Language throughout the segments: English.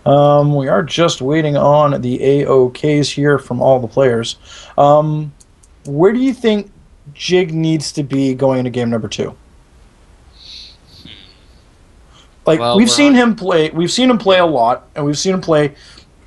We are just waiting on the AOKs here from all the players. Where do you think Jig needs to be going into game number 2? Like Well, we've we're seen on. him play, we've seen him play Yeah. a lot, and we've seen him play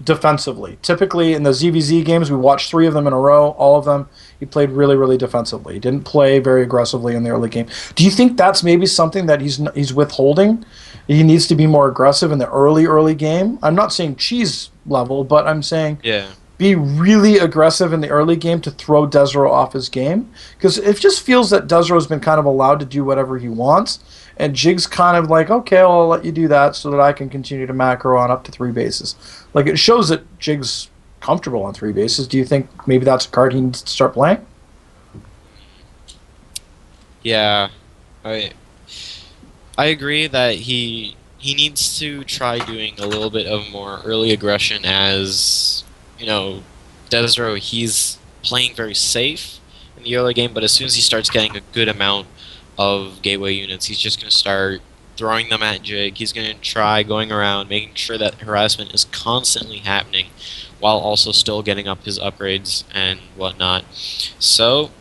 defensively. Typically, in the ZVZ games, we watched 3 of them in a row. All of them, he played really, really defensively. He didn't play very aggressively in the early game. Do you think that's maybe something that he's withholding? He needs to be more aggressive in the early game. I'm not saying cheese level, but I'm saying Yeah. be really aggressive in the early game to throw desRow off his game, because it just feels that desRow's been kind of allowed to do whatever he wants, and Jig's kind of like, okay, well, I'll let you do that so that I can continue to macro on up to 3 bases. Like, it shows that Jig's comfortable on 3 bases. Do you think maybe that's a card he needs to start playing? Yeah. I I agree that he needs to try doing a little bit of more early aggression as, you know, desRow, he's playing very safe in the early game, but as soon as he starts getting a good amount of gateway units, he's just going to start throwing them at Jig. He's going to try going around, making sure that harassment is constantly happening while also still getting up his upgrades and whatnot. So,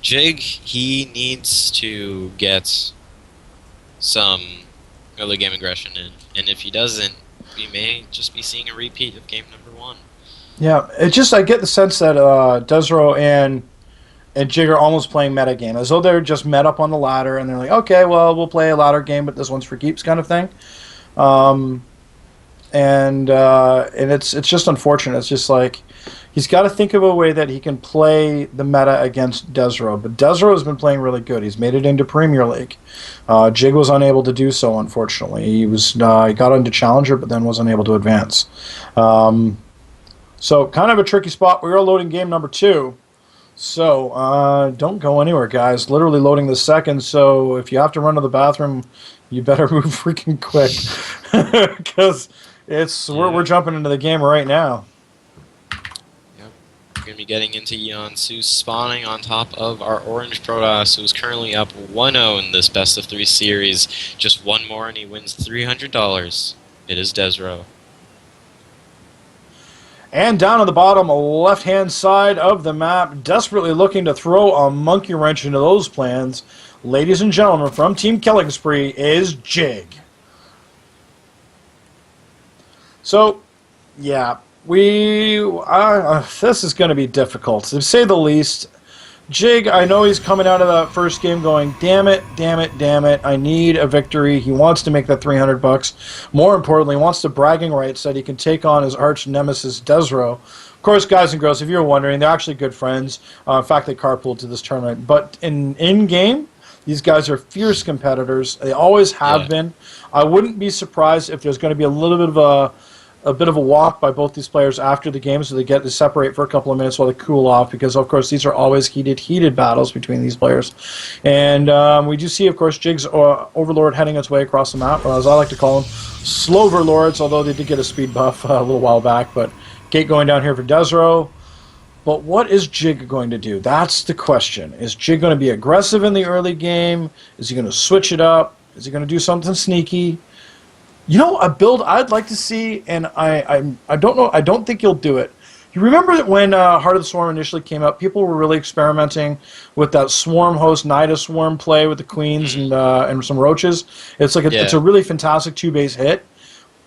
Jig, he needs to get some early game aggression in, and if he doesn't, we may just be seeing a repeat of game number 1. Yeah, it just I get the sense that desRow and Jig are almost playing meta game, as though they're just met up on the ladder, and they're like, okay, well, we'll play a ladder game, but this one's for keeps, kind of thing. Um, and it's just unfortunate. It's just like he's got to think of a way that he can play the meta against desRow. But desRow has been playing really good. He's made it into Premier League. Jig was unable to do so, unfortunately. He got into Challenger, but then wasn't able to advance. So kind of a tricky spot. We are loading game number 2. So don't go anywhere, guys. Literally loading the second. So if you have to run to the bathroom, you better move freaking quick, because we're Yeah. jumping into the game right now. Yep. We're going to be getting into Yansu spawning on top of our orange Protoss, who's currently up 1-0 in this best of 3 series. Just one more and he wins $300. It is desRow. And down on the bottom left-hand side of the map, desperately looking to throw a monkey wrench into those plans, ladies and gentlemen, from Team Killing Spree is Jig. So, yeah, this is going to be difficult, to say the least. Jig, I know he's coming out of that first game going, damn it, damn it, damn it, I need a victory. He wants to make that $300. More importantly, he wants the bragging rights that he can take on his arch nemesis, desRow. Of course, guys and girls, if you're wondering, they're actually good friends. In fact, they carpooled to this tournament. But in-game, these guys are fierce competitors. They always have been. I wouldn't be surprised if there's going to be a little bit of a walk by both these players after the game, so they get to separate for a couple of minutes while they cool off, because of course these are always heated battles between these players. And we do see, of course, Jig's Overlord heading its way across the map, or as I like to call them, Sloverlords, although they did get a speed buff a little while back. But gate going down here for desRow. But what is Jig going to do? That's the question. Is Jig going to be aggressive in the early game? Is he going to switch it up? Is he going to do something sneaky? You know, a build I'd like to see, and I don't know, I don't think he'll do it. You remember that when Heart of the Swarm initially came out, people were really experimenting with that Swarm host Nida Swarm play with the queens and some roaches. It's like it's a really fantastic 2-base hit.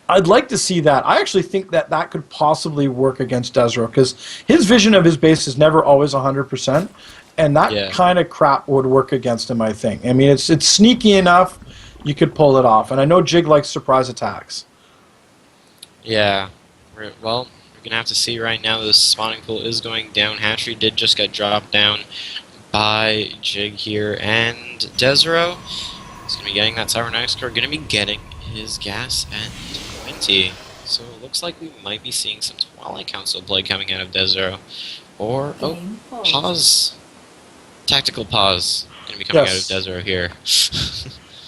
I'd like to see that. I actually think that that could possibly work against desRow, because his vision of his base is never always 100%, and that kind of crap would work against him, I think. I mean, it's sneaky enough. You could pull it off. And I know Jig likes surprise attacks. Yeah. Well, we're going to have to see right now. The spawning pool is going down. Hatchery did just get dropped down by Jig here. And desRow is going to be getting that Cybernetics core. Going to be getting his gas at 20. So it looks like we might be seeing some Twilight Council play coming out of desRow. Or, pause. Tactical pause. Going to be coming out of desRow here.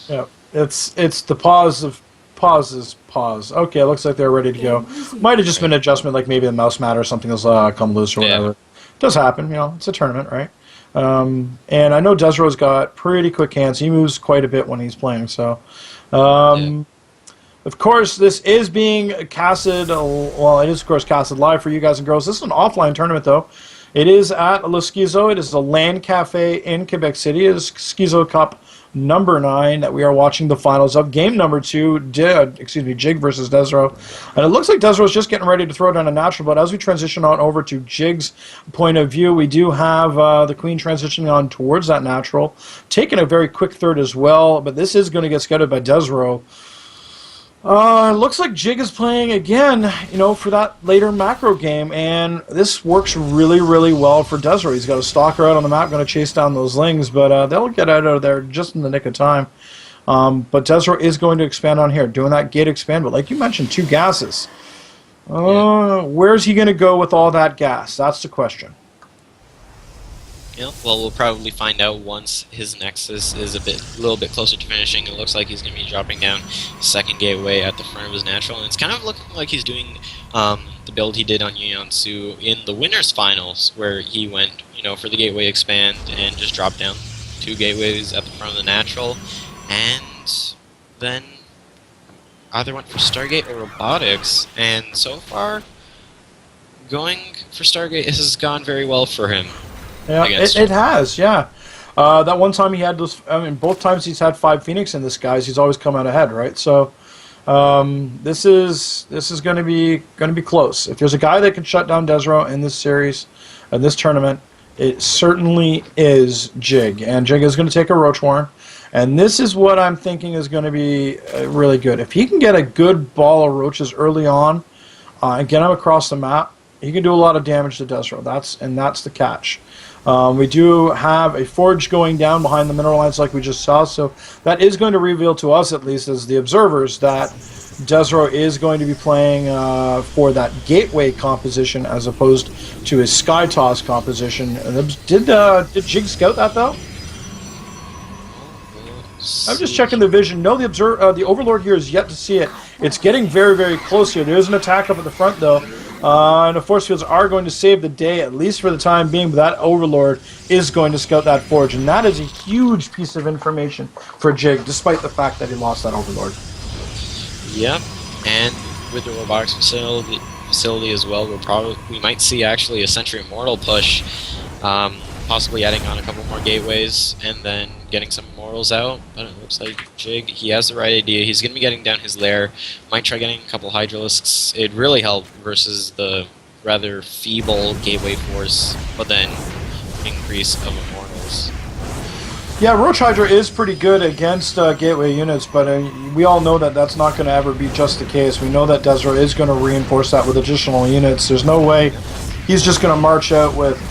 Yeah. It's the pause of pauses. Pause. Okay, it looks like they're ready to go. Might have just been an adjustment, like maybe the mouse mat or something has come loose or whatever. Does happen, you know. It's a tournament, right? And I know desRow's got pretty quick hands. He moves quite a bit when he's playing. So, but Of course, this is being casted, well, it is, of course, casted live for you guys and girls. This is an offline tournament, though. It is at Le Skyzo. It is the LAN Cafe in Quebec City. It is Skyzo Cup number 9 that we are watching the finals of. Game number 2, Jig versus desRow. And it looks like desRow is just getting ready to throw down a natural, but as we transition on over to Jig's point of view, we do have the Queen transitioning on towards that natural, taking a very quick third as well, but this is going to get scouted by desRow. Looks like Jig is playing again, for that later macro game, and this works really, really well for desRow. He's got a stalker out on the map, going to chase down those lings, but they'll get out of there just in the nick of time. But desRow is going to expand on here, doing that gate expand, but like you mentioned, 2 gases. Where's he going to go with all that gas? That's the question. Yeah, well, we'll probably find out once his Nexus is a little bit closer to finishing. It looks like he's going to be dropping down second gateway at the front of his natural, and it's kind of looking like he's doing the build he did on Su in the winners finals, where he went, for the gateway expand and just dropped down 2 gateways at the front of the natural, and then either went for Stargate or Robotics, and so far, going for Stargate has gone very well for him. Yeah, it has, yeah. That one time he had those, both times he's had 5 Phoenix in this, guys, he's always come out ahead, right? So, this is going to be close. If there's a guy that can shut down desRow in this series, in this tournament, it certainly is Jig. And Jig is going to take a Roach Warren. And this is what I'm thinking is going to be really good. If he can get a good ball of roaches early on and get him across the map, he can do a lot of damage to desRow. That's the catch. We do have a forge going down behind the mineral lines like we just saw, so that is going to reveal to us, at least as the observers, that desRow is going to be playing for that gateway composition as opposed to his sky toss composition. Did Jig scout that, though? I'm just checking the vision. No, the Overlord here is yet to see it. It's getting very, very close here. There is an attack up at the front, though. And the force fields are going to save the day, at least for the time being, but that Overlord is going to scout that forge, and that is a huge piece of information for Jig, despite the fact that he lost that Overlord. Yep, and with the robotics facility as well, we might see actually a Sentry Immortal push, possibly adding on a couple more gateways, and then getting some Immortals out, but it looks like Jig, he has the right idea. He's going to be getting down his lair, might try getting a couple Hydralisks. It'd really help versus the rather feeble gateway force, but then increase of Immortals. Yeah, Roach Hydra is pretty good against gateway units, but we all know that that's not going to ever be just the case. We know that desRow is going to reinforce that with additional units. There's no way he's just going to march out with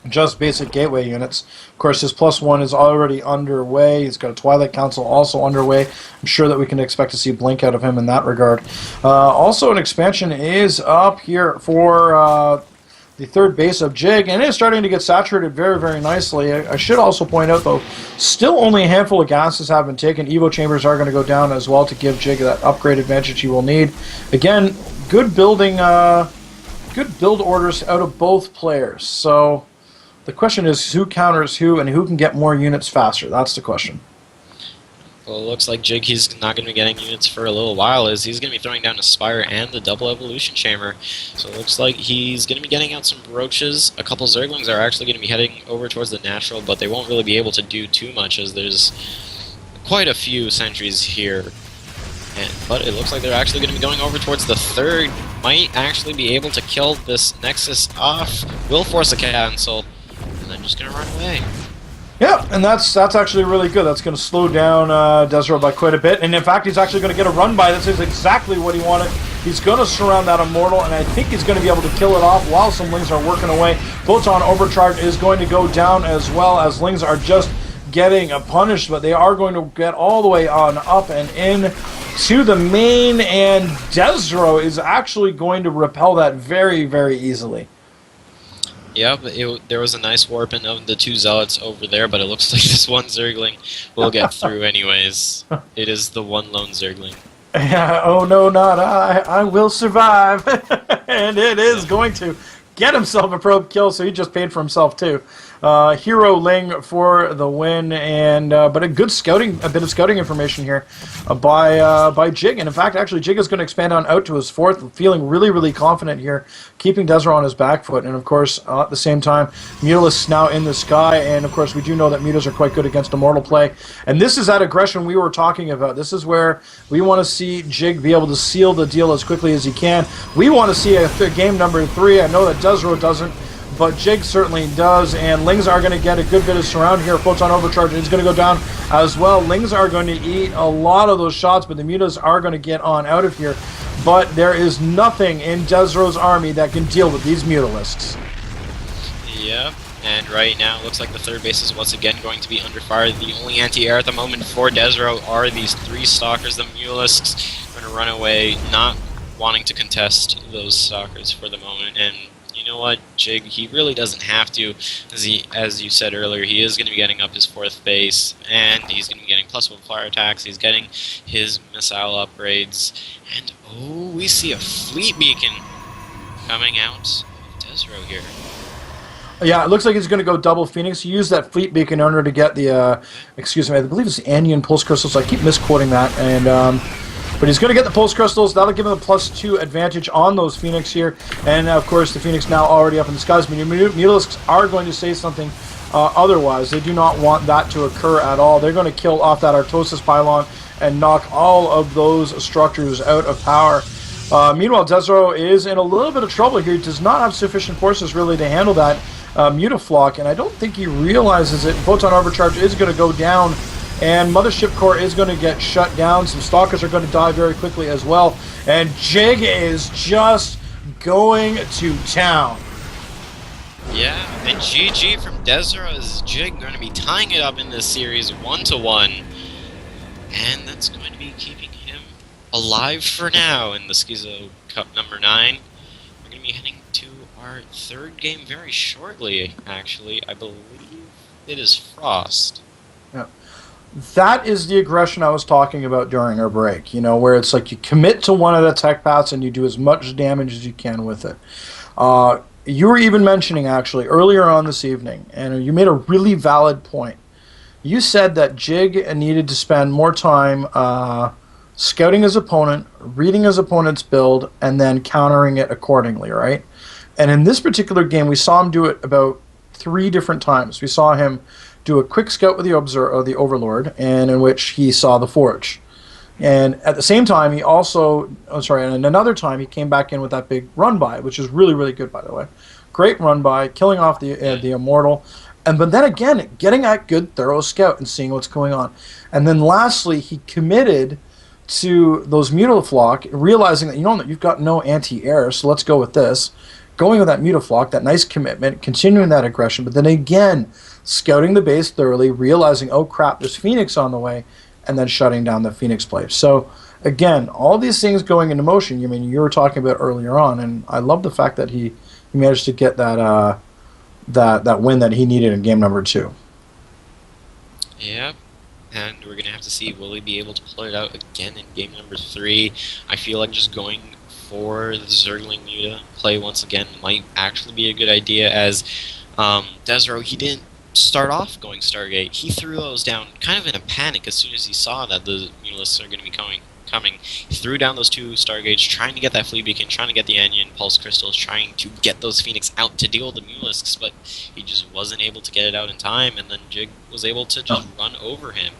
just basic gateway units. Of course, his +1 is already underway. He's got a Twilight Council also underway. I'm sure that we can expect to see Blink out of him in that regard. Also, an expansion is up here for the third base of Jig, and it is starting to get saturated very, very nicely. I should also point out, though, still only a handful of gases have been taken. Evo chambers are going to go down as well to give Jig that upgrade advantage he will need. Again, good building, good build orders out of both players. So the question is who counters who and who can get more units faster. That's the question. Well, it looks like Jig, he's not going to be getting units for a little while, as he's going to be throwing down a Spire and the double evolution chamber. So it looks like he's going to be getting out some Roaches. A couple Zerglings are actually going to be heading over towards the natural, but they won't really be able to do too much, as there's quite a few sentries here. But it looks like they're actually going to be going over towards the third. Might actually be able to kill this Nexus off. Will force a cancel, and then just going to run away. Yeah, and that's actually really good. That's going to slow down desRow by quite a bit. And in fact, he's actually going to get a run by. This is exactly what he wanted. He's going to surround that Immortal, and I think he's going to be able to kill it off while some Lings are working away. Photon Overcharge is going to go down as well, as Lings are just getting punished, but they are going to get all the way on up and in to the main, and desRow is actually going to repel that very, very easily. Yeah, there was a nice warping of the two Zealots over there, but it looks like this one Zergling will get through anyways. It is the one lone Zergling. Yeah, oh no, not I. I will survive. And it is going to get himself a probe kill, so he just paid for himself too. Hero Ling for the win, and but a bit of scouting information here by Jig, and in fact, actually, Jig is going to expand on out to his fourth, feeling really, really confident here, keeping desRow on his back foot, and of course, at the same time, Mutalisks now in the sky, and of course, we do know that Mutas are quite good against Immortal play, and this is that aggression we were talking about. This is where we want to see Jig be able to seal the deal as quickly as he can. We want to see a game number 3. I know that desRow doesn't, but Jig certainly does, and Lings are going to get a good bit of surround here. Photon Overcharge is going to go down as well. Lings are going to eat a lot of those shots, but the Mutas are going to get on out of here. But there is nothing in desRow's army that can deal with these Mutalisks. Yep, and right now it looks like the third base is once again going to be under fire. The only anti-air at the moment for desRow are these 3 Stalkers. The Mutalisks are going to run away, not wanting to contest those Stalkers for the moment, and you know what, Jig, he really doesn't have to, as you said earlier, he is going to be getting up his 4th base, and he's going to be getting +1 flyer attacks, he's getting his missile upgrades, and oh, we see a fleet beacon coming out of desRow here. Yeah, it looks like he's going to go double Phoenix. He used that fleet beacon in order to get the, excuse me, I believe it's the Anion Pulse Crystals, I keep misquoting that, and, but he's going to get the Pulse Crystals. That'll give him a +2 advantage on those Phoenix here. And, of course, the Phoenix now already up in the skies. Mutalisks are going to say something otherwise. They do not want that to occur at all. They're going to kill off that Artosis pylon and knock all of those structures out of power. Meanwhile, desRow is in a little bit of trouble here. He does not have sufficient forces really to handle that Mutaflock, and I don't think he realizes it. Photon Overcharge is going to go down, and Mothership Core is going to get shut down. Some Stalkers are going to die very quickly as well. And Jig is just going to town. Yeah, and GG from desRow as Jig going to be tying it up in this series 1-1. And that's going to be keeping him alive for now in the Skyzo Cup number 9. We're going to be heading to our 3rd game very shortly, actually. I believe it is Frost. Yeah. That is the aggression I was talking about during our break, you know, where it's like you commit to one of the tech paths and you do as much damage as you can with it. You were even mentioning, actually, earlier on this evening, and you made a really valid point. You said that Jig needed to spend more time scouting his opponent, reading his opponent's build, and then countering it accordingly, right? And in this particular game, we saw him do it about 3 different times. We saw him do a quick scout with the Overlord, and in which he saw the Forge. And at the same time, he also, and another time he came back in with that big run-by, which is really, really good, by the way. Great run-by, killing off the Immortal, but then again, getting that good, thorough scout and seeing what's going on. And then lastly, he committed to those Mutaflock, realizing that, you know, that you've got no anti-air, so let's go with this. Going with that Mutaflock, that nice commitment, continuing that aggression, but then again, scouting the base thoroughly, realizing, oh crap, there's Phoenix on the way, and then shutting down the Phoenix play. So, again, all these things going into motion, you were talking about earlier on, and I love the fact that he managed to get that that win that he needed in game number 2. Yeah, and we're going to have to see, will he be able to pull it out again in game number 3? I feel like just going for the Zergling Muta play once again might actually be a good idea, as desRow, he didn't start off going Stargate. He threw those down kind of in a panic as soon as he saw that the Mutalisks are going to be coming. He threw down those 2 Stargates, trying to get that Fleet Beacon, trying to get the Anion Pulse Crystals, trying to get those Phoenix out to deal with the Mutalisks, but he just wasn't able to get it out in time, and then Jig was able to just run over him.